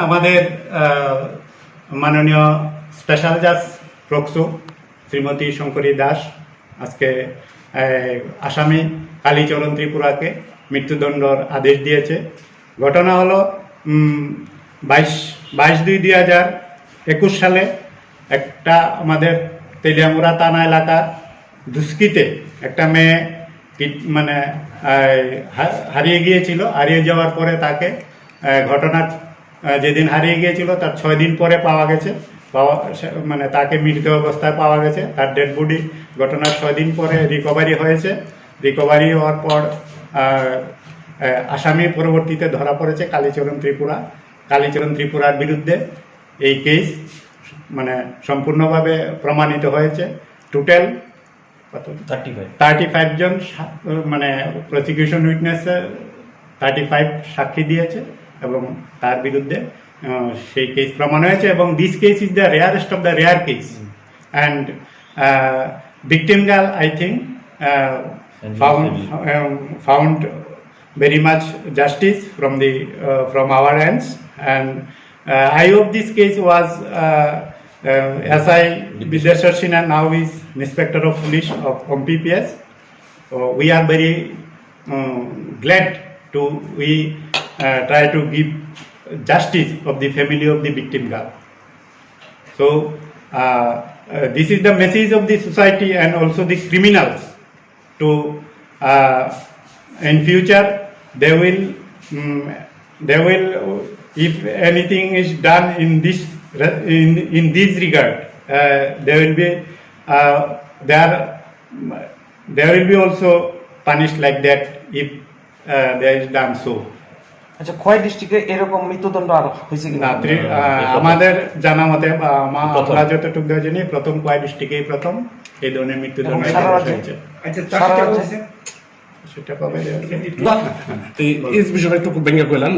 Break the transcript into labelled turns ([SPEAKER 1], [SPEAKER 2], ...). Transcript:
[SPEAKER 1] আমাদের মাননীয় স্পেশাল জাজ প্রক্সো শ্রীমতী শঙ্করী দাস আজকে আসামি কালীচরণ ত্রিপুরাকে মৃত্যুদণ্ডর আদেশ দিয়েছে। ঘটনা হলো 22/2/2021 সালে একটা আমাদের তেলিয়ামুড়া থানা এলাকার দুষ্কৃতে একটা মেয়ে মানে হারিয়ে গিয়েছিল। হারিয়ে যাওয়ার পরে তাকে ঘটনা যেদিন হারিয়ে গিয়েছিল তার 6 দিন পরে পাওয়া গেছে। মানে তাকে মৃত অবস্থায় পাওয়া গেছে। তার ডেড বডি ঘটনার 6 দিন পরে রিকভারি হয়েছে। রিকভারি হওয়ার পর আসামি পরবর্তীতে ধরা পড়েছে কালীচরণ ত্রিপুরার বিরুদ্ধে এই কেস মানে সম্পূর্ণভাবে প্রমাণিত হয়েছে। টোটাল 35 জন মানে প্রসিকিউশন উইটনেসে 35 সাক্ষী দিয়েছে এবং তার বিরুদ্ধে সেই কেস প্রমাণ হয়েছে। এবং this case is the rarest of the rare case and victim girl I think found very much justice from our ends, and I hope this case was SI Bideshwar Sinha now is Inspector of Police of PPS. We are very glad to try to give justice of the family of the victim girl. So this is the message of the society and also the criminals to in future they will if anything is done in this regard there will be also punished like that if there is done so.
[SPEAKER 2] আচ্ছা, খোয়াই ডিস্ট্রিক্টে এরকম মৃত্যুদণ্ড আর হয়েছে কিনা?
[SPEAKER 1] আমাদের জানা মতে আমরা যতটুকু জানি প্রথম খোয়াই ডিস্ট্রিক্টেই প্রথম এই ধরনের মৃত্যুদণ্ড হয়েছে। সেটা কবে
[SPEAKER 3] এই বিষয়টা একটু ভেঙে কইলাম।